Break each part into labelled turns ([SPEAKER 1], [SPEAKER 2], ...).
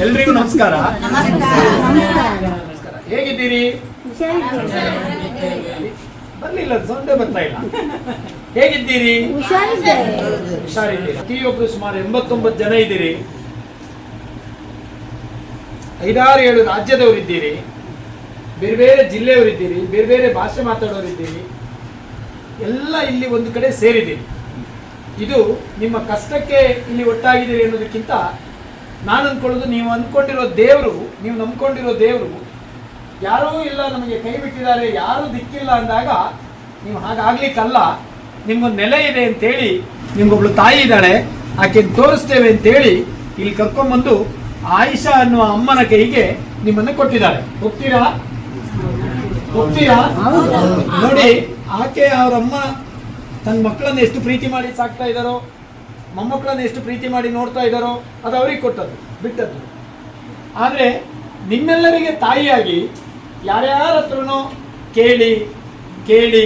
[SPEAKER 1] ಎಲ್ರಿಗೂ ನಮಸ್ಕಾರ. ಹೇಗಿದ್ದೀರಿ? ಬರ್ಲಿಲ್ಲ, ಸೊಂಡೆ ಬರ್ತಾ ಇಲ್ಲ. ಹೇಗಿದ್ದೀರಿ? ಹುಷಾರಿದ್ದೀರಿ. ಪ್ರತಿಯೊಬ್ರು ಸುಮಾರು 89 ಜನ ಇದ್ದೀರಿ. 5-7 ರಾಜ್ಯದವರಿದ್ದೀರಿ, ಬೇರೆ ಬೇರೆ ಜಿಲ್ಲೆಯವರಿದ್ದೀರಿ, ಬೇರೆ ಬೇರೆ ಭಾಷೆ ಮಾತಾಡೋರಿದ್ದೀರಿ. ಎಲ್ಲ ಇಲ್ಲಿ ಒಂದು ಕಡೆ ಸೇರಿದ್ದೀರಿ. ಇದು ನಿಮ್ಮ ಕಷ್ಟಕ್ಕೆ ಇಲ್ಲಿ ಒಟ್ಟಾಗಿದ್ದೀರಿ ಅನ್ನೋದಕ್ಕಿಂತ ನಾನು ಅಂದ್ಕೊಳ್ಳೋದು, ನೀವು ಅಂದ್ಕೊಂಡಿರೋ ದೇವರು, ನೀವು ನಂಬ್ಕೊಂಡಿರೋ ದೇವರು ಯಾರೂ ಇಲ್ಲ, ನಮಗೆ ಕೈ ಬಿಟ್ಟಿದ್ದಾರೆ, ಯಾರೂ ದಿಕ್ಕಿಲ್ಲ ಅಂದಾಗ ನೀವು ಹಾಗಾಗ್ಲಿಕ್ಕಲ್ಲ. ನಿಮ್ಗೊಂದು ನೆಲೆ ಇದೆ ಅಂತೇಳಿ, ನಿಮ್ಗೊಬ್ಳು ತಾಯಿ ಇದ್ದಾಳೆ, ಆಕೆ ತೋರಿಸ್ತೇವೆ ಅಂತೇಳಿ ಇಲ್ಲಿ ಕರ್ಕೊಂಡ್ಬಂದು ಆಯಿಷಾ ಅನ್ನುವ ಅಮ್ಮನ ಕೈಗೆ ನಿಮ್ಮನ್ನು ಕೊಟ್ಟಿದ್ದಾರೆ. ಹೋಗ್ತೀರಾ? ನೋಡಿ, ಆಕೆ ಅವರಮ್ಮ ತನ್ನ ಮಕ್ಕಳನ್ನ ಎಷ್ಟು ಪ್ರೀತಿ ಮಾಡಿ ಸಾಕ್ತಾ ಇದ್ದಾರೋ, ಮೊಮ್ಮಕ್ಕಳನ್ನ ಎಷ್ಟು ಪ್ರೀತಿ ಮಾಡಿ ನೋಡ್ತಾ ಇದ್ದಾರೋ, ಅದು ಅವ್ರಿಗೆ ಕೊಟ್ಟದ್ದು, ಬಿಟ್ಟದ್ದು. ಆದರೆ ನಿಮ್ಮೆಲ್ಲರಿಗೆ ತಾಯಿಯಾಗಿ ಯಾರ್ಯಾರ ಹತ್ರನೋ ಕೇಳಿ ಕೇಳಿ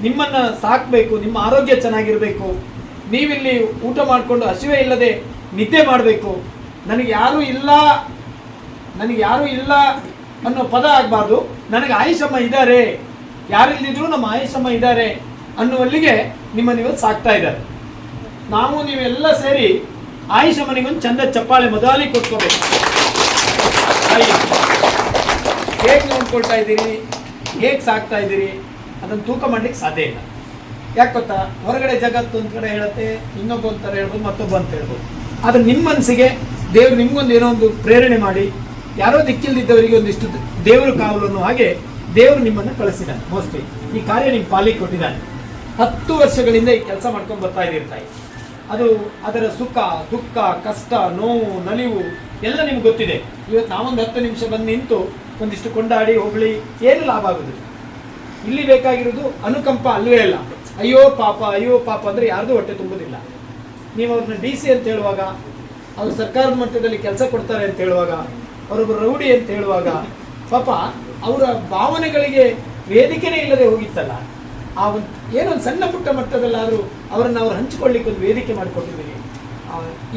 [SPEAKER 1] ನಿಮ್ಮನ್ನು ಸಾಕಬೇಕು, ನಿಮ್ಮ ಆರೋಗ್ಯ ಚೆನ್ನಾಗಿರಬೇಕು, ನೀವಿಲ್ಲಿ ಊಟ ಮಾಡಿಕೊಂಡು ಹಸಿವೆ ಇಲ್ಲದೆ ನಿದ್ದೆ ಮಾಡಬೇಕು, ನನಗೆ ಯಾರೂ ಇಲ್ಲ ಅನ್ನೋ ಪದ ಆಗಬಾರ್ದು. ನನಗೆ ಆಯಿಷಮ್ಮ ಇದ್ದಾರೆ, ಯಾರಿಲ್ದಿದ್ರು ನಮ್ಮ ಆಯಿಷಮ್ಮ ಇದ್ದಾರೆ ಅನ್ನುವಲ್ಲಿಗೆ ನಿಮ್ಮನ್ನು ಇವತ್ತು ಸಾಕ್ತಾ ಇದ್ದಾರೆ. ನಾವು ನೀವೆಲ್ಲ ಸೇರಿ ಆಯಿಷಮ್ಮನಿಗೊಂದು ಚಂದ ಚಪ್ಪಾಳೆ ಮೊದಲಿ ಕೊಟ್ಕೋಬೇಕು. ಹೇಗೆ ನೋಡ್ಕೊಳ್ತಾ ಇದ್ದೀರಿ, ಹೇಗೆ ಸಾಕ್ತಾ ಇದ್ದೀರಿ, ಅದನ್ನು ತೂಕ ಮಾಡ್ಲಿಕ್ಕೆ ಸಾಧ್ಯ ಇಲ್ಲ. ಯಾಕೆ ಗೊತ್ತಾ, ಹೊರಗಡೆ ಜಗತ್ತು ಒಂದು ಕಡೆ ಹೇಳುತ್ತೆ, ಇನ್ನೊಬ್ಬ ಒಂಥರ ಹೇಳ್ಬೋದು, ಮತ್ತೊಬ್ಬ ಅಂತ ಹೇಳ್ಬೋದು. ಆದರೆ ನಿಮ್ಮ ಮನಸ್ಸಿಗೆ ದೇವ್ರು ನಿಮ್ಗೊಂದು ಏನೋ ಒಂದು ಪ್ರೇರಣೆ ಮಾಡಿ, ಯಾರೋ ದಿಕ್ಕಿಲ್ದಿದ್ದವರಿಗೆ ಒಂದಿಷ್ಟು ದೇವರು ಕಾವಲು ಅನ್ನೋ ಹಾಗೆ ದೇವರು ನಿಮ್ಮನ್ನು ಕಳಿಸಿದ್ದಾನೆ. ಮೋಸ್ಟ್ಲಿ ಈ ಕಾರ್ಯ ನಿಮ್ಮ ಪಾಲಿಗೆ ಕೊಟ್ಟಿದ್ದಾನೆ. 10 ವರ್ಷಗಳಿಂದ ಈ ಕೆಲಸ ಮಾಡ್ಕೊಂಡು ಬರ್ತಾ ಇದ್ದಿರ್ತಾಯಿ. ಅದು ಅದರ ಸುಖ ದುಃಖ ಕಷ್ಟ ನೋವು ನಲಿವು ಎಲ್ಲ ನಿಮ್ಗೆ ಗೊತ್ತಿದೆ. ಇವತ್ತು ನಾವೊಂದು 10 ನಿಮಿಷ ಬಂದು ನಿಂತು ಒಂದಿಷ್ಟು ಕೊಂಡಾಡಿ ಹೊಗಳಿ ಏನು ಲಾಭ ಆಗುದಿಲ್ಲ. ಇಲ್ಲಿ ಬೇಕಾಗಿರೋದು ಅನುಕಂಪ ಅಲ್ವೇ ಅಲ್ಲ. ಅಯ್ಯೋ ಪಾಪ ಅಂದರೆ ಯಾರ್ದು ಹೊಟ್ಟೆ ತುಂಬುದಿಲ್ಲ. ನೀವು ಅವ್ರನ್ನ DC ಅಂತ ಹೇಳುವಾಗ, ಅವರು ಸರ್ಕಾರದ ಮಟ್ಟದಲ್ಲಿ ಕೆಲಸ ಕೊಡ್ತಾರೆ ಅಂತ ಹೇಳುವಾಗ, ಅವರೊಬ್ಬರು ರೌಡಿ ಅಂತ ಹೇಳುವಾಗ, ಪಾಪ ಅವರ ಭಾವನೆಗಳಿಗೆ ವೇದಿಕೆನೇ ಇಲ್ಲದೆ ಹೋಗಿತ್ತಲ್ಲ. ಆ ಒಂದು ಏನೊಂದು ಸಣ್ಣ ಪುಟ್ಟ ಮಟ್ಟದಲ್ಲಾದರೂ ಅವರನ್ನು ಹಂಚಿಕೊಳ್ಳಿಕ್ಕೆ ಒಂದು ವೇದಿಕೆ ಮಾಡಿಕೊಟ್ಟಿದ್ದೀವಿ.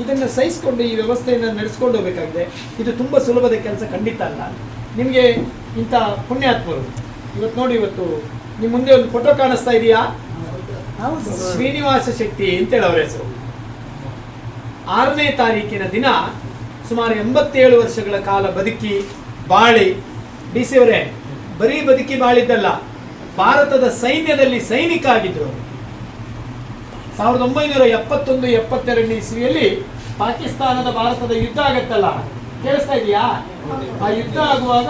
[SPEAKER 1] ಇದನ್ನು ಸಹಿಸಿಕೊಂಡು ಈ ವ್ಯವಸ್ಥೆಯನ್ನು ನಡೆಸ್ಕೊಂಡು ಹೋಗಬೇಕಾಗಿದೆ. ಇದು ತುಂಬ ಸುಲಭದ ಕೆಲಸ ಖಂಡಿತ ಅಲ್ಲ. ನಿಮಗೆ ಇಂಥ ಪುಣ್ಯಾತ್ಮರು ಇವತ್ತು ನೋಡಿ, ಇವತ್ತು ನಿಮ್ಮ ಮುಂದೆ ಒಂದು ಫೋಟೋ ಕಾಣಿಸ್ತಾ ಇದೆಯಾ? ಶ್ರೀನಿವಾಸ ಶೆಟ್ಟಿ ಅಂತೇಳಿ ಅವರ ಹೆಸರು. 6ನೇ ತಾರೀಕಿನ ದಿನ ಸುಮಾರು 87 ವರ್ಷಗಳ ಕಾಲ ಬದುಕಿ ಬಾಳಿ, DC ಅವರೇ ಬರೀ ಬದುಕಿ ಬಾಳಿದ್ದಲ್ಲ, ಭಾರತದ ಸೈನ್ಯದಲ್ಲಿ ಸೈನಿಕ ಆಗಿದ್ರು. 1971-72 ಇಸ್ವಿಯಲ್ಲಿ ಪಾಕಿಸ್ತಾನದ ಭಾರತದ ಯುದ್ಧ ಆಗತ್ತಲ್ಲ, ಕೇಳಿಸ್ತಾ ಇದೆಯಾ? ಆ ಯುದ್ಧ ಆಗುವಾಗ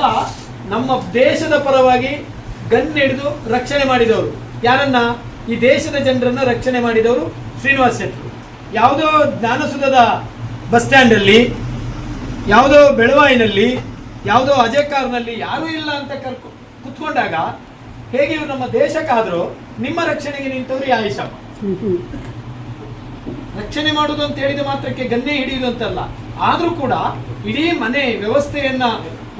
[SPEAKER 1] ನಮ್ಮ ದೇಶದ ಪರವಾಗಿ ಗನ್ ಹಿಡಿದು ರಕ್ಷಣೆ ಮಾಡಿದವರು ಯಾರನ್ನ? ಈ ದೇಶದ ಜನರನ್ನ ರಕ್ಷಣೆ ಮಾಡಿದವರು ಶ್ರೀನಿವಾಸ ಶೆಟ್ಟಿ. ಯಾವುದೋ ಜ್ಞಾನಸುಧದ ಬಸ್ ಸ್ಟ್ಯಾಂಡಲ್ಲಿ, ಯಾವುದೋ ಬೆಳವಾಯಿನಲ್ಲಿ, ಯಾವುದೋ ಅಜಯ್ ಕಾರ್ನಲ್ಲಿ ಯಾರೂ ಇಲ್ಲ ಅಂತ ಕುತ್ಕೊಂಡಾಗ ಹೇಗೆ ಇವರು ನಮ್ಮ ದೇಶಕ್ಕಾದರೂ ನಿಮ್ಮ ರಕ್ಷಣೆಗೆ ನಿಂತವರು ಆಯಿಷಮ್ಮ. ರಕ್ಷಣೆ ಮಾಡುವುದು ಅಂತ ಹೇಳಿದ ಮಾತ್ರಕ್ಕೆ ಗನ್ನೇ ಹಿಡಿಯುವುದು ಅಂತಲ್ಲ, ಆದರೂ ಕೂಡ ಇಡೀ ಮನೆ ವ್ಯವಸ್ಥೆಯನ್ನ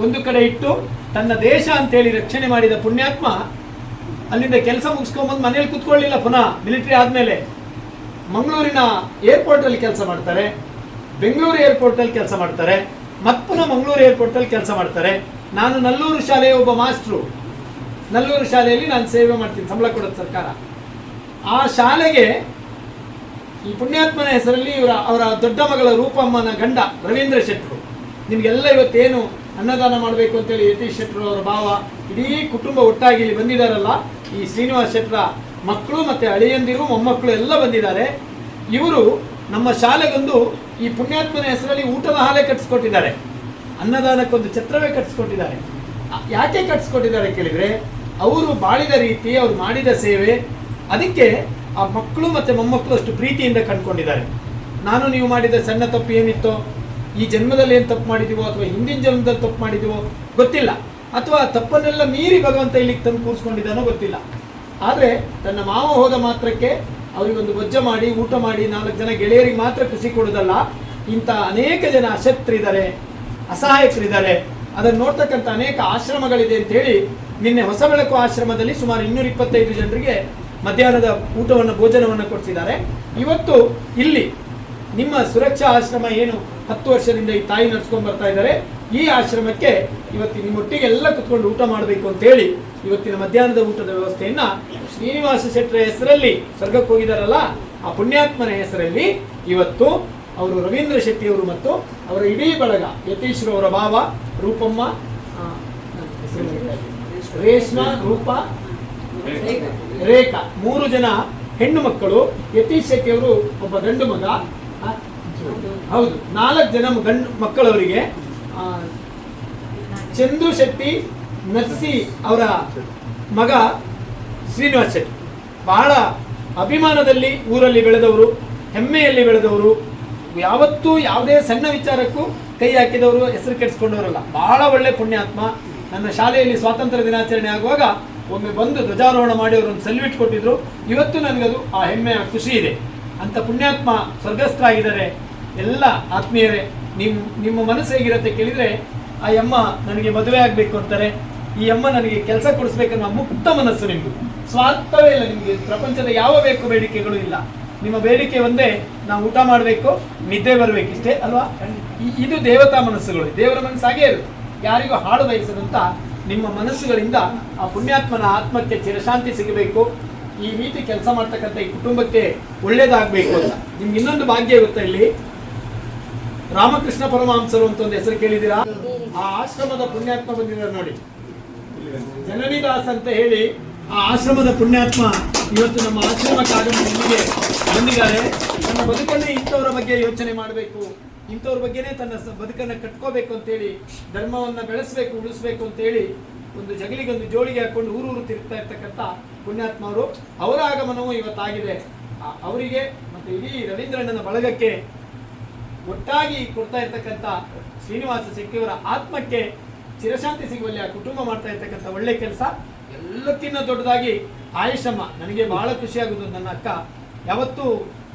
[SPEAKER 1] ಒಂದು ಕಡೆ ಇಟ್ಟು ತನ್ನ ದೇಶ ಅಂತೇಳಿ ರಕ್ಷಣೆ ಮಾಡಿದ ಪುಣ್ಯಾತ್ಮ ಅಲ್ಲಿಂದ ಕೆಲಸ ಮುಗಿಸ್ಕೊಂಬಂದು ಮನೇಲಿ ಕುತ್ಕೊಳ್ಳಿಲ್ಲ. ಪುನಃ ಮಿಲಿಟರಿ ಆದಮೇಲೆ ಮಂಗಳೂರಿನ ಏರ್ಪೋರ್ಟಲ್ಲಿ ಕೆಲಸ ಮಾಡ್ತಾರೆ, ಬೆಂಗಳೂರು ಏರ್ಪೋರ್ಟಲ್ಲಿ ಕೆಲಸ ಮಾಡ್ತಾರೆ, ಮತ್ತೆ ಪುನಃ ಮಂಗಳೂರು ಏರ್ಪೋರ್ಟಲ್ಲಿ ಕೆಲಸ ಮಾಡ್ತಾರೆ. ನಾನು ನಲ್ಲೂರು ಶಾಲೆಯ ಒಬ್ಬ ಮಾಸ್ಟ್ರು, ನಲ್ಲೂರು ಶಾಲೆಯಲ್ಲಿ ನಾನು ಸೇವೆ ಮಾಡ್ತೀನಿ, ಸಂಬಳ ಕೊಡೋದು ಸರ್ಕಾರ. ಆ ಶಾಲೆಗೆ ಈ ಪುಣ್ಯಾತ್ಮನ ಹೆಸರಲ್ಲಿ ಅವರ ದೊಡ್ಡ ಮಗಳ ರೂಪಮ್ಮನ ಗಂಡ ರವೀಂದ್ರ ಶೆಟ್ಟರು, ನಿಮಗೆಲ್ಲ ಇವತ್ತೇನು ಅನ್ನದಾನ ಮಾಡಬೇಕು ಅಂತೇಳಿ ಯತೀಶ್ ಶೆಟ್ಟರು ಅವರ ಭಾವ ಇಡೀ ಕುಟುಂಬ ಒಟ್ಟಾಗಿ ಇಲ್ಲಿ ಬಂದಿದ್ದಾರಲ್ಲ, ಈ ಶ್ರೀನಿವಾಸ ಶೆಟ್ಟರ ಮಕ್ಕಳು ಮತ್ತು ಅಳಿಯಂದಿರು ಮೊಮ್ಮಕ್ಕಳು ಎಲ್ಲ ಬಂದಿದ್ದಾರೆ. ಇವರು ನಮ್ಮ ಶಾಲೆಗೊಂದು ಈ ಪುಣ್ಯಾತ್ಮನ ಹೆಸರಲ್ಲಿ ಊಟದ ಹಾಲೆ ಕಟ್ಟಿಸ್ಕೊಟ್ಟಿದ್ದಾರೆ, ಅನ್ನದಾನಕ್ಕೊಂದು ಛತ್ರವೇ ಕಟ್ಟಿಸ್ಕೊಟ್ಟಿದ್ದಾರೆ. ಯಾಕೆ ಕಟ್ಟಿಸ್ಕೊಟ್ಟಿದ್ದಾರೆ ಕೇಳಿದರೆ, ಅವರು ಬಾಳಿದ ರೀತಿ, ಅವರು ಮಾಡಿದ ಸೇವೆ, ಅದಕ್ಕೆ ಆ ಮಕ್ಕಳು ಮತ್ತು ಮೊಮ್ಮಕ್ಕಳು ಅಷ್ಟು ಪ್ರೀತಿಯಿಂದ ಕಂಡುಕೊಂಡಿದ್ದಾರೆ. ನಾನು ನೀವು ಮಾಡಿದ ಸಣ್ಣ ತಪ್ಪು ಏನಿತ್ತೋ, ಈ ಜನ್ಮದಲ್ಲಿ ಏನು ತಪ್ಪು ಮಾಡಿದ್ದೀವೋ ಅಥವಾ ಹಿಂದಿನ ಜನ್ಮದಲ್ಲಿ ತಪ್ಪು ಮಾಡಿದ್ದೀವೋ ಗೊತ್ತಿಲ್ಲ, ಅಥವಾ ತಪ್ಪನ್ನೆಲ್ಲ ಮೀರಿ ಭಗವಂತ ಇಲ್ಲಿಗೆ ತಂದು ಕೂರಿಸ್ಕೊಂಡಿದ್ದಾನೋ ಗೊತ್ತಿಲ್ಲ. ಆದರೆ ತನ್ನ ಮಾವ ಹೋದ ಮಾತ್ರಕ್ಕೆ ಅವರಿಗೊಂದು ಬೊಜ್ಜ ಮಾಡಿ ಊಟ ಮಾಡಿ 4 ಜನ ಗೆಳೆಯರಿಗೆ ಮಾತ್ರ ಖುಷಿ ಕೊಡೋದಲ್ಲ, ಇಂಥ ಅನೇಕ ಜನ ಅಶಕ್ತರಿದ್ದಾರೆ, ಅಸಹಾಯಕರಿದ್ದಾರೆ, ಅದನ್ನು ನೋಡ್ತಕ್ಕಂಥ ಅನೇಕ ಆಶ್ರಮಗಳಿದೆ ಅಂತೇಳಿ ನಿನ್ನೆ ಹೊಸ ಬೆಳಕು ಆಶ್ರಮದಲ್ಲಿ ಸುಮಾರು 225 ಜನರಿಗೆ ಮಧ್ಯಾಹ್ನದ ಊಟವನ್ನು ಭೋಜನವನ್ನು ಕೊಡಿಸಿದ್ದಾರೆ. ಇವತ್ತು ಇಲ್ಲಿ ನಿಮ್ಮ ಸುರಕ್ಷಾ ಆಶ್ರಮ ಏನು 10 ವರ್ಷದಿಂದ ಈ ತಾಯಿ ನಡ್ಸ್ಕೊಂಡು ಬರ್ತಾ ಇದ್ದಾರೆ, ಈ ಆಶ್ರಮಕ್ಕೆ ಇವತ್ತು ನಿಮ್ಮೊಟ್ಟಿಗೆ ಎಲ್ಲ ಕುತ್ಕೊಂಡು ಊಟ ಮಾಡಬೇಕು ಅಂತ ಹೇಳಿ ಇವತ್ತಿನ ಮಧ್ಯಾಹ್ನದ ಊಟದ ವ್ಯವಸ್ಥೆಯನ್ನ ಶ್ರೀನಿವಾಸ ಶೆಟ್ಟರ ಹೆಸರಲ್ಲಿ ಸ್ವರ್ಗಕ್ಕೆ ಹೋಗಿದಾರಲ್ಲ ಆ ಪುಣ್ಯಾತ್ಮನ ಹೆಸರಲ್ಲಿ ಇವತ್ತು ಅವರು ರವೀಂದ್ರ ಶೆಟ್ಟಿಯವರು ಮತ್ತು ಅವರ ಇಡೀ ಬಳಗ, ಯತೀಶ್ವರ ಅವರ ಭಾವ, ರೂಪಮ್ಮ, ರೇಷ್ಮಾ, ರೂಪ, ರೇಖಾ, 3 ಜನ ಹೆಣ್ಣು ಮಕ್ಕಳು, ಯತೀಶ್ ಶೆಟ್ಟಿಯವರು ಒಬ್ಬ ಗಂಡು ಮಗ, ಹೌದು 4 ಜನ ಗಂಡು ಮಕ್ಕಳವರಿಗೆ, ಚಂದು ಶೆಟ್ಟಿ, ನರ್ಸಿ ಅವರ ಮಗ ಶ್ರೀನಿವಾಸ್ ಶೆಟ್ಟಿ. ಬಹಳ ಅಭಿಮಾನದಲ್ಲಿ ಊರಲ್ಲಿ ಬೆಳೆದವರು, ಹೆಮ್ಮೆಯಲ್ಲಿ ಬೆಳೆದವರು, ಯಾವತ್ತೂ ಯಾವುದೇ ಸಣ್ಣ ವಿಚಾರಕ್ಕೂ ಕೈ ಹಾಕಿದವರು, ಹೆಸರು ಕೆಡಿಸ್ಕೊಂಡವರಲ್ಲ. ಬಹಳ ಒಳ್ಳೆ ಪುಣ್ಯಾತ್ಮ. ನನ್ನ ಶಾಲೆಯಲ್ಲಿ ಸ್ವಾತಂತ್ರ್ಯ ದಿನಾಚರಣೆ ಆಗುವಾಗ ಒಮ್ಮೆ ಬಂದು ಧ್ವಜಾರೋಹಣ ಮಾಡಿ ಅವರೊಂದು ಸೆಲ್ಯೂಟ್ ಕೊಟ್ಟಿದ್ರು. ಇವತ್ತು ನನಗದು ಆ ಹೆಮ್ಮೆಯ ಖುಷಿ ಇದೆ. ಅಂತ ಪುಣ್ಯಾತ್ಮ ಸ್ವರ್ಗಸ್ಥರಾಗಿದ್ದಾರೆ. ಎಲ್ಲ ಆತ್ಮೀಯರೇ, ನಿಮ್ಮ ಮನಸ್ಸು ಹೇಗಿರುತ್ತೆ ಕೇಳಿದರೆ, ಆ ಅಮ್ಮ ನನಗೆ ಮದುವೆ ಆಗಬೇಕು ಅಂತಾರೆ, ಈ ಅಮ್ಮ ನನಗೆ ಕೆಲಸ ಕೊಡಿಸ್ಬೇಕನ್ನೋ ಮುಕ್ತ ಮನಸ್ಸು ನಿಮ್ಮದು. ಸ್ವಾರ್ಥವೇ ಇಲ್ಲ ನಿಮಗೆ. ಪ್ರಪಂಚದ ಯಾವ ಬೇಕು ಬೇಡಿಕೆಗಳು ಇಲ್ಲ. ನಿಮ್ಮ ಬೇಡಿಕೆ ಒಂದೇ, ನಾವು ಊಟ ಮಾಡಬೇಕು, ನಿದ್ದೆ ಬರಬೇಕು, ಇಷ್ಟೇ ಅಲ್ವಾ? ಇದು ದೇವತಾ ಮನಸ್ಸುಗಳು. ದೇವರ ಮನಸ್ಸು ಹಾಗೇ ಇರುತ್ತೆ. ಯಾರಿಗೂ ಹಾಳು ಬಯಸದಂತ ನಿಮ್ಮ ಮನಸ್ಸುಗಳಿಂದ ಆ ಪುಣ್ಯಾತ್ಮನ ಆತ್ಮಕ್ಕೆ ಚಿರಶಾಂತಿ ಸಿಗಬೇಕು, ಈ ರೀತಿ ಕೆಲಸ ಮಾಡ್ತಕ್ಕಂಥ ಈ ಕುಟುಂಬಕ್ಕೆ ಒಳ್ಳೇದಾಗಬೇಕು ಅಂತ. ನಿಮ್ಗೆ ಇನ್ನೊಂದು ಭಾಗ್ಯ ಗೊತ್ತಾ, ಇಲ್ಲಿ ರಾಮಕೃಷ್ಣ ಪರಮಹಂಸರು ಅಂತ ಒಂದು ಹೆಸರು ಕೇಳಿದ್ದೀರಾ? ಆ ಆಶ್ರಮದ ಪುಣ್ಯಾತ್ಮ ಬಂದಿದ್ದಾರೆ ನೋಡಿ, ಜನನಿದಾಸ್ ಅಂತ ಹೇಳಿ. ಆ ಆಶ್ರಮದ ಪುಣ್ಯಾತ್ಮ ಇವತ್ತು ನಮ್ಮ ಆಶ್ರಮಕ್ಕೆ ಆಗಮಿಗೆ ಬಂದಿದ್ದಾರೆ. ತನ್ನ ಬದುಕನ್ನೇ ಇಂಥವರ ಬಗ್ಗೆ ಯೋಚನೆ ಮಾಡಬೇಕು, ಇಂಥವ್ರ ಬಗ್ಗೆನೇ ತನ್ನ ಬದುಕನ್ನು ಕಟ್ಕೋಬೇಕು ಅಂತೇಳಿ, ಧರ್ಮವನ್ನು ಬೆಳೆಸಬೇಕು, ಉಳಿಸ್ಬೇಕು ಅಂತೇಳಿ ಒಂದು ಜಗಲಿಗೊಂದು ಜೋಳಿಗೆ ಹಾಕೊಂಡು ಊರೂರು ತಿರುಗ್ತಾ ಇರ್ತಕ್ಕಂಥ ಪುಣ್ಯಾತ್ಮ ಅವರು. ಅವರ ಆಗಮನವೂ ಇವತ್ತಾಗಿದೆ. ಅವರಿಗೆ ಮತ್ತು ಇಡೀ ರವೀಂದ್ರಣ್ಣನ ಬಳಗಕ್ಕೆ ಒಟ್ಟಾಗಿ ಕೊಡ್ತಾ ಇರ್ತಕ್ಕಂಥ ಶ್ರೀನಿವಾಸ ಶೆಟ್ಟಿಯವರ ಆತ್ಮಕ್ಕೆ ಚಿರಶಾಂತಿ ಸಿಗುವಲ್ಲಿ ಆ ಕುಟುಂಬ ಮಾಡ್ತಾ ಇರ್ತಕ್ಕಂಥ ಒಳ್ಳೆ ಕೆಲಸ. ಎಲ್ಲಕ್ಕಿಂತ ದೊಡ್ಡದಾಗಿ ಆಯುಷಮ್ಮ, ನನಗೆ ಬಹಳ ಖುಷಿಯಾಗೋದು. ನನ್ನ ಅಕ್ಕ ಯಾವತ್ತೂ,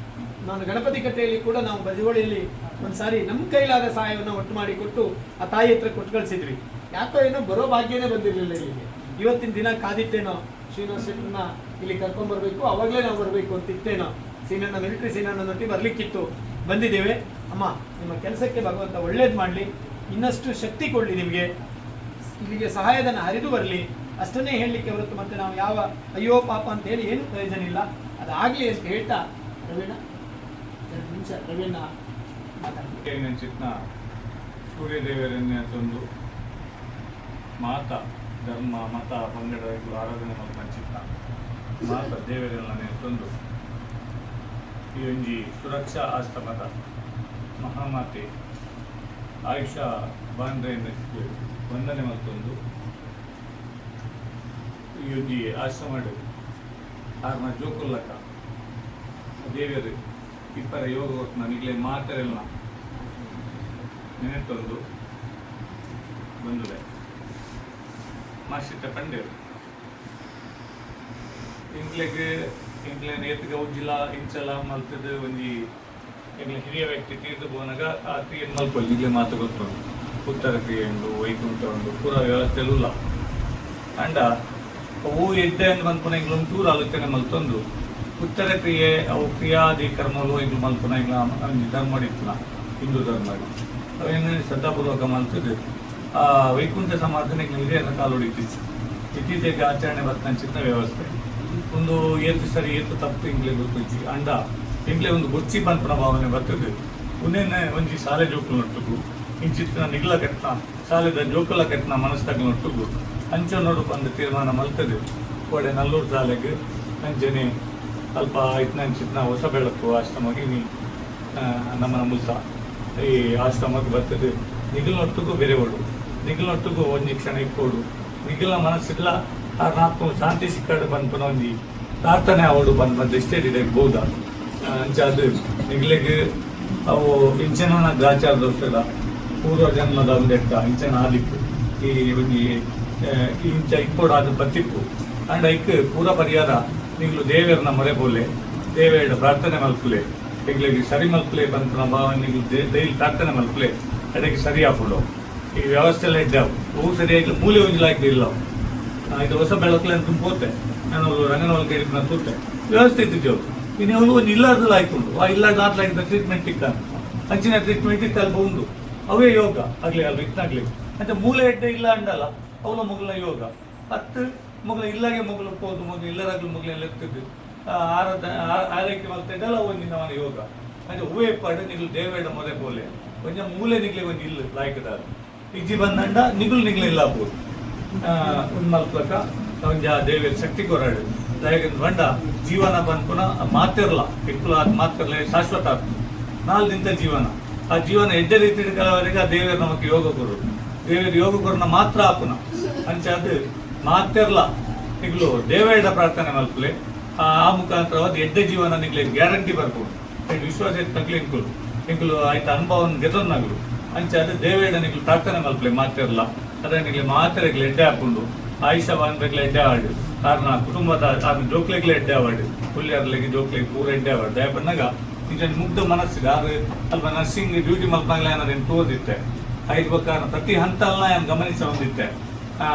[SPEAKER 1] ನಾನು ಗಣಪತಿ ಕಟ್ಟೆಯಲ್ಲಿ ಕೂಡ ನಾವು ಬಜಗೋಳಿಯಲ್ಲಿ ಒಂದ್ಸಾರಿ ನಮ್ಮ ಕೈಲಾದ ಸಹಾಯವನ್ನು ಒಟ್ಟು ಮಾಡಿ ಕೊಟ್ಟು ಆ ತಾಯಿ ಹತ್ರ ಕೊಟ್ಟು ಕಳಿಸಿದ್ವಿ. ಯಾಕೋ ಏನೋ ಬರೋ ಭಾಗ್ಯನೇ ಬಂದಿರಲಿಲ್ಲ ಇಲ್ಲಿಗೆ. ಇವತ್ತಿನ ದಿನ ಕಾದಿತ್ತೇನೋ ಶ್ರೀನಿವಾಸ ಶೆಟ್ಟರನ್ನ ಇಲ್ಲಿ ಕರ್ಕೊಂಡ್ಬರ್ಬೇಕು, ಅವಾಗಲೇ ನಾವು ಬರಬೇಕು ಅಂತಿತ್ತೇನೋ. ಸೀನಣ್ಣ, ಮಿಲಿಟರಿ ಸೀನಣ್ಣನೊಟ್ಟಿಗೆ ಬರಲಿಕ್ಕಿತ್ತು, ಬಂದಿದ್ದೇವೆ. ಅಮ್ಮ, ನಿಮ್ಮ ಕೆಲಸಕ್ಕೆ ಭಗವಂತ ಒಳ್ಳೇದು ಮಾಡಲಿ, ಇನ್ನಷ್ಟು ಶಕ್ತಿ ಕೊಡಲಿ ನಿಮಗೆ, ಇಲ್ಲಿಗೆ ಸಹಾಯಧನ ಹರಿದು ಬರಲಿ, ಅಷ್ಟನ್ನೇ ಹೇಳಲಿಕ್ಕೆ ಹೊರತು ಮತ್ತೆ ನಾವು ಯಾವ ಅಯ್ಯೋ ಪಾಪ ಅಂತ ಹೇಳಿ ಏನು ಪ್ರಯೋಜನ ಇಲ್ಲ. ಅದಾಗಲಿ ಅಂತ ಹೇಳ್ತಾ ರವೀಣ 2 ನಿಮಿಷ ರವೀಣ
[SPEAKER 2] ಚಿತ್ನ ಸೂರ್ಯದೇವರನ್ನೇ ತಂದು ಮಾತ ಧರ್ಮ ಮತ ಪಂಗಡ ಆರಾಧನೆ ಮಾಡುವ ಚಿತ್ತ ಮಾತ ದೇವರನ್ನೇ ತಂದು ಈ ಒಂಜಿ ಸುರಕ್ಷಾ ಆಶ್ರಮದ ಮಹಾಮಾತೆ ಆಯುಷಾ ಬಾಂಡ್ರೆಯನ್ನು ವಂದನೆ ಮಲ್ತೊಂದು ಈ ಒಂಜಿ ಆಶ್ರಮಡು ಆರ್ನ ಜೋಕುಲ್ಲಕ ದೇವರು ಇಬ್ಬರ ಯೋಗ ಕೊಟ್ಟು ನನಗೆ ಮಾತೆಲ್ಲ ನೆನೆತೊಂದು ಬಂದುದೆ ಮಾಸಿಟ್ಟ ಪಂಡೇರು ಇಂಗ್ಲೆಂಡ್ ಏತಿಗೆ ಉಜ್ಜಿಲ ಇಂಚಲ ಮಲ್ತದ ಒಂಜಿ ಎಂಗ್ಲ ಹಿರಿಯ ವ್ಯಕ್ತಿ ತೀರ್ದು ಹೋನಾಗ ಆ ತೀರ್ ಮಲ್ಪಲ್ಲಿ ಈಗಲೇ ಮಾತು ಗೊತ್ತುಂಟು. ಉತ್ತರ ಕ್ರಿಯೆ ಉಂಟು, ವೈಕುಂಠ ಉಂಟು, ಪೂರ ವ್ಯವಸ್ಥೆ ಇಲ್ಲ. ಅಂಡ ಅವು ಎಡ್ಡೆ ಅಂತ ಬಂದ್ಪುನ ಇಂಗ್ಲ ಒಂಚೂರು ಆಲೋಚನೆ ಮಲ್ತೊಂದು ಉತ್ತರ ಕ್ರಿಯೆ ಅವು ಕ್ರಿಯಾದಿ ಕರ್ಮಗಳು ಇಂಗ್ಲು ಮಲ್ಪುನ ಇಂಗ್ಲ ಧರ್ಮ ಇತ್ತನ ಹಿಂದೂ ಧರ್ಮ ಅವೇನು ಶ್ರದ್ಧಾಪೂರ್ವಕ ಮಲ್ತದ್ದು. ಆ ವೈಕುಂಠ ಸಮಾಧಾನ ಹಿರಿಯರ ಕಾಲೊಡಿತಿತ್ತು. ಇತ್ತೀಚೆಗೆ ಆಚರಣೆ ಬರ್ತನ ಚಿನ್ನ ವ್ಯವಸ್ಥೆ ಒಂದು ಏತು ಸರಿ ಏತು ತಪ್ಪು ಇಂಗ್ಲೆ ಗೊತ್ತಿಚ್ಚಿ ಅಂಡ ಇಂಗ್ಲೆ ಒಂದು ಗುರ್ಚಿ ಪಂಪನ ಭಾವನೆ ಬರ್ತದೆ. ಉನ್ನೇನೆ ಒಂಜಿ ಶಾಲೆ ಜೋಕುಲೊಟ್ಟಿಗೂ ಇಂಚಿತ್ತಿನ ನಿಗ್ಲ ಕಟ್ನ ಶಾಲೆದ ಜೋಕುಲ ಕಟ್ನ ಮನಸ್ತಾಗಲೊಟ್ಟಿಗೂ ಅಂಚನೋಡು ಬಂದು ತೀರ್ಮಾನ ಮಲ್ತದೆ. ಒಡೆ ನಲ್ಲೂರು ಶಾಲೆಗೆ ಅಂಚನೆ ಅಲ್ಪ ಇತ್ನಂಚಿತ್ನ ಹೊಸ ಬೆಳಕು ಆಶ್ರಮಕ್ಕೆ ನಮ್ಮನ ಮುಲ್ಸ ಈ ಆಶ್ರಮಕ್ಕೆ ಬರ್ತದೆ. ನಿಗಲೊಟ್ಟಿಗೂ ಬೇರೆ ಓಡು, ನಿಗಲೊಟ್ಟಿಗೂ ಒಂಜಿ ಕ್ಷಣ ಇಕ್ಕೋಡು, ನಿಗಲ ಮನಸ್ಸಿಲ್ಲ ಆ ನಾಲ್ಕು ಶಾಂತಿ ಸಿಕ್ಕಾಡು ಬಂದ್ಪನ ಒಂಜಿ ಪ್ರಾರ್ಥನೆ ಅವಡು ಬಂದು ಇಷ್ಟೇ ಬಹುದ ಅಂಚ ಅದು ನಿಗ್ಲಿಗೆ ಅವು ಇಂಚನ ಗ್ರಾಚಾರ ದೋಷದ ಪೂರ್ವ ಜನ್ಮದ ಒಂದೆಟ್ಟ ಇಂಚನ ಆದಿಪ್ಪು ಈ ಒಂಜಿ ಇಂಚ ಇಕ್ಕೋಡು ಅದು ಬತ್ತಿಪ್ಪು ಅಂಡ್ ಐಕ್ ಪೂರ ಪರಿಹಾರ ನಿಗ್ಲು ದೇವರನ್ನ ಮೊರೆ ಬೋಲೆ ದೇವೇಡ ಪ್ರಾರ್ಥನೆ ಮಲ್ಪುಲೆ ನಿಗ್ಲಿಗೆ ಸರಿ ಮಲ್ಪುಲೆ ಬಂದ ಭಾವನೆ ನಿಗ್ಲು ಡೈಲಿ ಪ್ರಾರ್ಥನೆ ಮಲ್ಪುಲೆ ಅದಕ್ಕೆ ಸರಿ ಹಾಕೊಂಡು ಈ ವ್ಯವಸ್ಥೆ ಎಲ್ಲ ಇದ್ದಾವೆ. ಹೂ ಸರಿಯಾಗಿ ಮೂಲೆ ಒಂಜಿಲಾಗಿ ಇಲ್ಲ. ಇದು ಹೊಸ ಬೆಳಕಲೆ ಅಂತ ತುಂಬೋತೆ ನಾನು ರಂಗನವಲ್ಗೆ ಹಿಡಿದು ತೂತೆ ವ್ಯವಸ್ಥೆ ಇದ್ದಿದ್ದೆವು. ಇನ್ನು ಅವಳು ಒಂದು ಇಲ್ಲಾರ್ದು ಆಯ್ತುಂಡು ಆ ಇಲ್ಲಾರ್ದು ಆತ್ಲಾಗಿದ್ದ ಟ್ರೀಟ್ಮೆಂಟ್ ಇಕ್ಕ ಅಂಚಿನ ಟ್ರೀಟ್ಮೆಂಟ್ ಇತ್ತು ಅಲ್ಪ ಉಂಡು ಅವೇ ಯೋಗ ಆಗ್ಲಿ ಅಲ್ವ ಇತ್ತಾಗ್ಲಿ ಅಂತ ಮೂಲೆ ಎಡ್ಡೆ ಇಲ್ಲ ಅಂಡಲ್ಲ ಅವಳ ಮಗಳ ಯೋಗ ಹತ್ತು ಮಗಳು ಇಲ್ಲಾಗೆ ಮಗಳು ಹೋದು ಮಗು ಇಲ್ಲರಾಗ್ಲು ಮಗಳೆಲ್ಲ ಇರ್ತಿದ್ದು ಆರೈಕೆ ಮಾಡ್ತಿದ್ದಲ್ಲ ಒಂದಿನ ಅವನ ಯೋಗ ಅಂದ್ರೆ ಹೂವೇ ಪಡು ನಿಗ್ಲು ದೇವೇಡ ಮೊರೆ ಪೋಲೆ ಕೊಂಚ ಮೂಲೆ ನಿಗ್ಲೆ ಒಂದು ಇಲ್ಲ ಲಾಯ್ಕದಾರ ಇಜ್ಜಿ ಬಂದಂಡ ನಿಗ್ಲು ಇಲ್ಲ ಆಗ್ಬೋದು ಒಂದು ಮಲ್ಪಕ ಒಂಜ ದೇವಿಯ ಶಕ್ತಿ ಕೊರಾಡು ದಾಯಕ ಬಂಡ ಜೀವನ ಬಂದ್ಪುನ ಮಾತಿರ್ಲ ಇಕ್ಕಲು ಅದು ಮಾತಿರ್ಲ ಶಾಶ್ವತ ಆಗ್ತದೆ ನಾಲ್ದಿಂದ ಜೀವನ ಆ ಜೀವನ ಎಡ್ಡೆ ರೀತಿ ಕೆಲವರೆಗೆ ಆ ದೇವರು ನಮಗೆ ಯೋಗ ಕೊರು ದೇವರು ಯೋಗ ಕೊರನ ಮಾತ್ರ ಆಪುನ ಅಂಚ ಅದು ಮಾತಿರ್ಲ ನಿಗ್ಲು ದೇವೇಡ ಪ್ರಾರ್ಥನೆ ಮಲ್ಪಲೆ ಆ ಮುಖಾಂತರವಾದ ಎಡ್ಡೆ ಜೀವನ ನಿಗ್ಲೆ ಗ್ಯಾರಂಟಿ ಬರ್ಬೋದು ವಿಶ್ವಾಸ ತಗ್ಲಿ ಇಂಕುಲು ಆಯ್ತ ಅನುಭವವನ್ನು ಗೆದೊಂದಾಗಲು ಅಂಚೆ ಅದು ದೇವೇಡ ನಿಗ್ಲು ಪ್ರಾರ್ಥನೆ ಮಲ್ಪಲೆ ಮಾತಿರ್ಲ ಅದೇ ನಿಗ್ಲೆ ಮಾತ್ರೆಗ್ಲೆ ಎಡ್ಡೆ ಹಾಕೊಂಡು ಆಯುಷ ಬಾಂಧವ್ಯಗ್ಲೆ ಎಡ್ಡೆ ಆಡು ಕಾರಣ ಕುಟುಂಬದ ಆದ ಜೋಕ್ಲೆಗ್ಲೆ ಎಡ್ಡೆ ಆವಾಡು ಹುಲ್ಲಿಯರ್ಲೆಗೆ ಜೋಕ್ಲೆಗೆ ಪೂರ ಎಡ್ಡೆ ಆವಾಡು ದಯ ಬಂದಾಗ ನಿಜ ಮುಗ್ಧ ಮನಸ್ಸಿಗೆ ಅದು ಅಲ್ಪ ನರ್ಸಿಂಗ್ ಡ್ಯೂಟಿ ಮಲ್ಪನಾಗ್ಲ ಏನಾದ್ರು ತೋದಿತ್ತೆ ಐದು ಬೇಕಾದ್ರೆ ಪ್ರತಿ ಹಂತ ಅಲ್ಲ ನಾನು ಗಮನಿಸ ಹೊಂದಿತ್ತೆ ಆ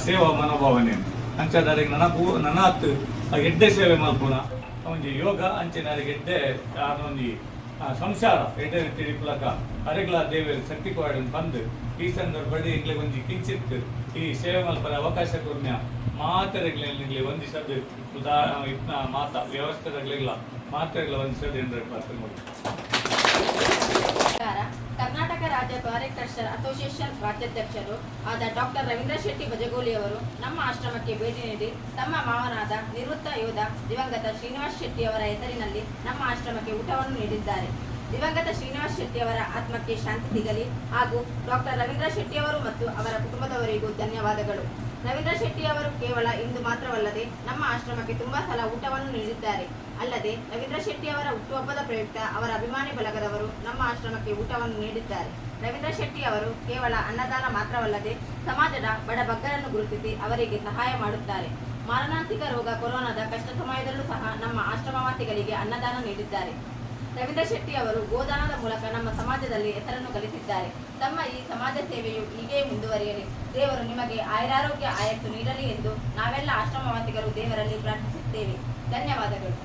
[SPEAKER 2] ಸೇವಾ ಮನೋಭಾವನೆ ಅಂಚದಾರಿಗೆ ನನ್ನ ಹತ್ತು ಎಡ್ಡೆ ಸೇವೆ ಮಲ್ಪುನ ಒಂಜಿ ಯೋಗ ಅಂಚಿನಾರಿಗೆ ಎಡ್ಡೆ ಅದೊಂದು ಸಂಸಾರ ಎಡ್ಡೆ ರೀತಿ ಇಪ್ಲಕ ಅರೆಗ್ಲ ದೇವರು ಶಕ್ತಿ ಕೊಡ ಬಂದು ಈ ಸಂದರ್ಭದಲ್ಲಿ ಇಂಗ್ಲೆ ಒಂಜಿ ಕಿಂಚಿತ್ ಈ ಸೇವೆ ಮಲ್ಪರ ಅವಕಾಶ ಕೊರ್ಮ್ಯ ಮಾತರೆಗ್ಲಿ ಒಂದಿಸದು ಮಾತ ವ್ಯವಸ್ಥೆಗಳಿಲ್ಲ ಮಾತ್ರೆಗಳ ಒಂದಿಸದು ಎಂದ್ರೆ ಪ್ರಾರ್ಥನೆ ಮಾಡಿ.
[SPEAKER 3] ಕರ್ನಾಟಕ ರಾಜ್ಯ ಕ್ವಾರೆಕ್ ಟ್ರಸ್ಟರ್ ಅಸೋಸಿಯೇಷನ್ ರಾಜ್ಯಾಧ್ಯಕ್ಷರು ಆದ ಡಾಕ್ಟರ್ ರವೀಂದ್ರ ಶೆಟ್ಟಿ ಬಜಗೋಳಿ ಅವರು ನಮ್ಮ ಆಶ್ರಮಕ್ಕೆ ಭೇಟಿ ನೀಡಿ ತಮ್ಮ ಮಾವನಾದ ನಿವೃತ್ತ ಯೋಧ ದಿವಂಗತ ಶ್ರೀನಿವಾಸ್ ಶೆಟ್ಟಿ ಅವರ ಹೆಸರಿನಲ್ಲಿ ನಮ್ಮ ಆಶ್ರಮಕ್ಕೆ ಊಟವನ್ನು ನೀಡಿದ್ದಾರೆ. ದಿವಂಗತ ಶ್ರೀನಿವಾಸ್ ಶೆಟ್ಟಿ ಅವರ ಆತ್ಮಕ್ಕೆ ಶಾಂತಿ ಸಿಗಲಿ ಹಾಗೂ ಡಾಕ್ಟರ್ ರವೀಂದ್ರ ಶೆಟ್ಟಿ ಅವರು ಮತ್ತು ಅವರ ಕುಟುಂಬದವರಿಗೂ ಧನ್ಯವಾದಗಳು. ರವೀಂದ್ರ ಶೆಟ್ಟಿ ಅವರು ಕೇವಲ ಇಂದು ಮಾತ್ರವಲ್ಲದೆ ನಮ್ಮ ಆಶ್ರಮಕ್ಕೆ ತುಂಬಾ ಸಲ ಊಟವನ್ನು ನೀಡಿದ್ದಾರೆ. ಅಲ್ಲದೆ ರವೀಂದ್ರ ಶೆಟ್ಟಿ ಅವರ ಹುಟ್ಟುಹಬ್ಬದ ಪ್ರಯುಕ್ತ ಅವರ ಅಭಿಮಾನಿ ಬಳಗದವರು ನಮ್ಮ ಆಶ್ರಮಕ್ಕೆ ಊಟವನ್ನು ನೀಡಿದ್ದಾರೆ. ರವೀಂದ್ರ ಶೆಟ್ಟಿ ಅವರು ಕೇವಲ ಅನ್ನದಾನ ಮಾತ್ರವಲ್ಲದೆ ಸಮಾಜದ ಬಡಬಗ್ಗರನ್ನು ಗುರುತಿಸಿ ಅವರಿಗೆ ಸಹಾಯ ಮಾಡುತ್ತಾರೆ. ಮಾರಣಾಂತಿಕ ರೋಗ ಕೊರೋನಾದ ಕಷ್ಟ ಸಮಯದಲ್ಲೂ ಸಹ ನಮ್ಮ ಆಶ್ರಮವಾಸಿಗಳಿಗೆ ಅನ್ನದಾನ ನೀಡಿದ್ದಾರೆ. ರವೀಂದ್ರ ಶೆಟ್ಟಿ ಅವರು ಗೋದಾನದ ಮೂಲಕ ನಮ್ಮ ಸಮಾಜದಲ್ಲಿ ಹೆಸರನ್ನು ಗಳಿಸಿದ್ದಾರೆ. ತಮ್ಮ ಈ ಸಮಾಜ ಸೇವೆಯು ಹೀಗೆ ಮುಂದುವರಿಯಲಿ. ದೇವರು ನಿಮಗೆ ಆಯುರಾರೋಗ್ಯ ಆಯಸ್ಸು ನೀಡಲಿ ಎಂದು ನಾವೆಲ್ಲ ಆಶ್ರಮವಾಸಿಗರು ದೇವರಲ್ಲಿ ಪ್ರಾರ್ಥಿಸುತ್ತೇವೆ. ಧನ್ಯವಾದಗಳು.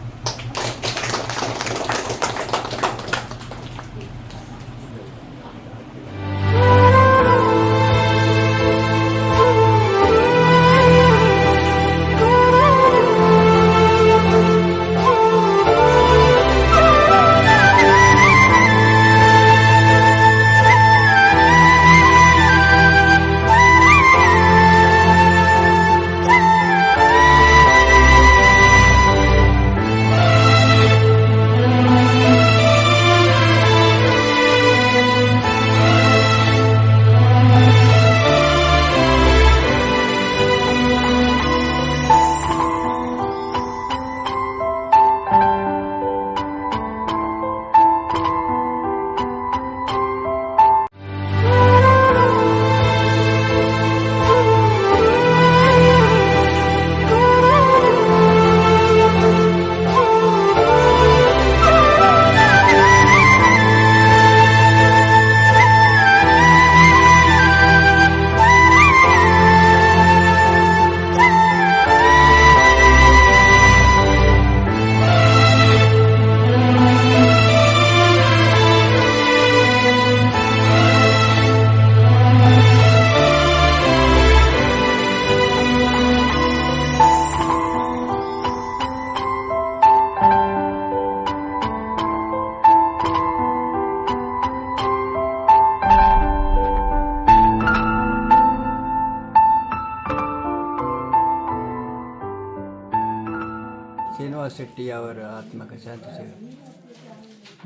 [SPEAKER 4] ಶ್ರೀನಿವಾಸ್ ಶೆಟ್ಟಿ ಅವರ ಆತ್ಮಕ್ಕೆ ಶಾಂತಿ ಸಿಗಲಿ.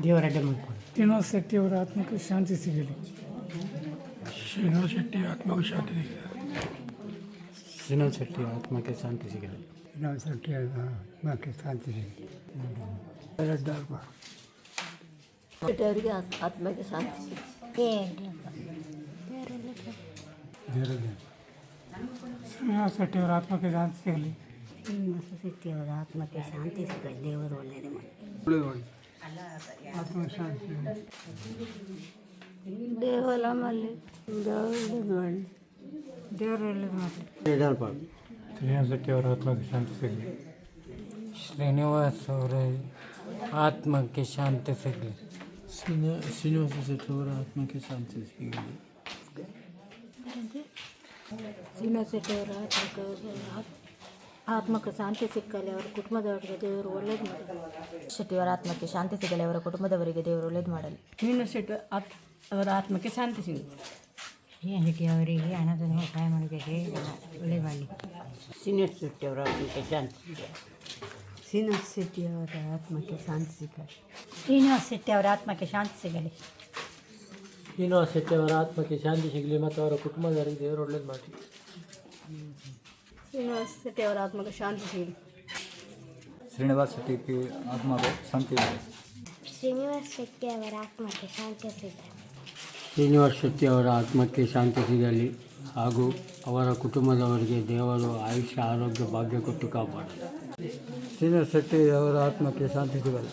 [SPEAKER 1] ದೇವರಡ್ಡೆ ಮಾಡ್ಕೊಂಡು
[SPEAKER 5] ಶ್ರೀನಿವಾಸ್ ಶೆಟ್ಟಿ ಅವರ ಆತ್ಮಕ್ಕೆ ಶಾಂತಿ ಸಿಗಲಿ.
[SPEAKER 6] ಶ್ರೀನಿವಾಸ್ ಶೆಟ್ಟಿ ಆತ್ಮಕ್ಕೆ ಶಾಂತಿ ಸಿಗಲಿ.
[SPEAKER 4] ಶ್ರೀನಿವಾಸ್ ಶೆಟ್ಟಿ ಆತ್ಮಕ್ಕೆ ಶಾಂತಿ ಸಿಗಲಿ.
[SPEAKER 6] ಶ್ರೀನಿವಾಸ್ ಶೆಟ್ಟಿ ಆತ್ಮಕ್ಕೆ ಶಾಂತಿ ಸಿಗಲಿ.
[SPEAKER 3] ಅವರಿಗೆ ಆತ್ಮಕ್ಕೆ ಶಾಂತಿ
[SPEAKER 5] ಶ್ರೀನಿವಾಸ್ ಶೆಟ್ಟಿ ಅವರ ಆತ್ಮಕ್ಕೆ ಶಾಂತಿ ಸಿಗಲಿ.
[SPEAKER 3] ಶ್ರೀನಿವಾಸ ಶೆಟ್ಟಿ ಅವರ ಆತ್ಮಕ್ಕೆ ಶಾಂತಿ ಸಿಗಲಿ. ದೇವರು ಒಳ್ಳೆಯದು ಮಾಡಿ.
[SPEAKER 6] ಆತ್ಮಕ್ಕೆ ಶಾಂತಿ ಸಿಗಲಿ.
[SPEAKER 3] ದೇವರ ಮಲ್ಲಿ ದೇವರು ಒಳ್ಳೆಯದು ಮಾಡಿ.
[SPEAKER 5] ಶ್ರೀನಿವಾಸ್ ಶೆಟ್ಟಿ ಅವರ ಆತ್ಮಕ್ಕೆ ಶಾಂತಿ ಸಿಗಲಿ. ಶ್ರೀನಿವಾಸ್ ಅವರ
[SPEAKER 4] ಆತ್ಮಕ್ಕೆ ಶಾಂತಿ ಸಿಗಲಿ.
[SPEAKER 5] ಶ್ರೀನಿವಾಸ ಶೆಟ್ಟಿ ಅವರ ಆತ್ಮಕ್ಕೆ ಶಾಂತಿ ಸಿಗಲಿ.
[SPEAKER 7] ಶ್ರೀನಿವಾಸ ಶೆಟ್ಟಿ ಅವರ ಆತ್ಮಕ್ಕೆ ಶಾಂತಿ ಸಿಕ್ಕಲಿ, ಅವರ ಕುಟುಂಬದವರಿಗೆ ದೇವರು ಒಳ್ಳೇದು ಮಾಡಲಿ.
[SPEAKER 3] ಶೆಟ್ಟಿಯವರ ಆತ್ಮಕ್ಕೆ ಶಾಂತಿ ಸಿಗಲಿ, ಅವರ ಕುಟುಂಬದವರಿಗೆ ದೇವರು ಒಳ್ಳೇದು ಮಾಡಲಿ.
[SPEAKER 7] ಶ್ರೀನಿವಾಸ ಶೆಟ್ಟಿ ಅವರ ಆತ್ಮಕ್ಕೆ ಶಾಂತಿ ಸಿಗಲಿ.
[SPEAKER 8] ಶ್ರೀನಿವಾಸ ಶೆಟ್ಟಿ ಅವರಿಗೆ ಹಣದ ಸಹಾಯ ಮಾಡಿದ್ದಕ್ಕೆ ಒಳ್ಳೇದು ಮಾಡಲಿ.
[SPEAKER 7] ಶ್ರೀನಿವಾಸ ಶೆಟ್ಟಿ ಅವರ ಆತ್ಮಕ್ಕೆ ಶಾಂತಿ ಸಿಗಲಿ. ಶ್ರೀನಿವಾಸ ಶೆಟ್ಟಿ ಅವರ ಆತ್ಮಕ್ಕೆ ಶಾಂತಿ ಸಿಗಲಿ.
[SPEAKER 8] ಶ್ರೀನಿವಾಸ ಶೆಟ್ಟಿ ಅವರ ಆತ್ಮಕ್ಕೆ ಶಾಂತಿ ಸಿಗಲಿ.
[SPEAKER 5] ಶ್ರೀನಿವಾಸ ಶೆಟ್ಟಿ ಅವರ ಆತ್ಮಕ್ಕೆ ಶಾಂತಿ ಸಿಗಲಿ ಮತ್ತು ಅವರ ಕುಟುಂಬದವರಿಗೆ ದೇವರು ಒಳ್ಳೇದು ಮಾಡಲಿ.
[SPEAKER 7] ಶ್ರೀನಿವಾಸ ಶೆಟ್ಟಿ ಅವರ ಆತ್ಮಕ್ಕೆ ಶಾಂತಿ ಸಿಗಲಿ.
[SPEAKER 4] ಶ್ರೀನಿವಾಸ ಶೆಟ್ಟಿ ಆತ್ಮಕ್ಕೆ ಶಾಂತಿ ಸಿಗಲಿ.
[SPEAKER 9] ಶ್ರೀನಿವಾಸ ಶೆಟ್ಟಿ ಅವರ ಆತ್ಮಕ್ಕೆ ಶಾಂತಿ ಸಿಗಲಿ.
[SPEAKER 4] ಶ್ರೀನಿವಾಸ ಶೆಟ್ಟಿ ಅವರ ಆತ್ಮಕ್ಕೆ ಶಾಂತಿ ಸಿಗಲಿ ಹಾಗೂ ಅವರ ಕುಟುಂಬದವರಿಗೆ ದೇವರು ಆಯುಷ್ಯ ಆರೋಗ್ಯ ಭಾಗ್ಯ ಕೊಟ್ಟು ಕಾಪಾಡಲಿ. ಶ್ರೀನಿವಾಸ ಶೆಟ್ಟಿ ಅವರ ಆತ್ಮಕ್ಕೆ ಶಾಂತಿ ಸಿಗಲಿ.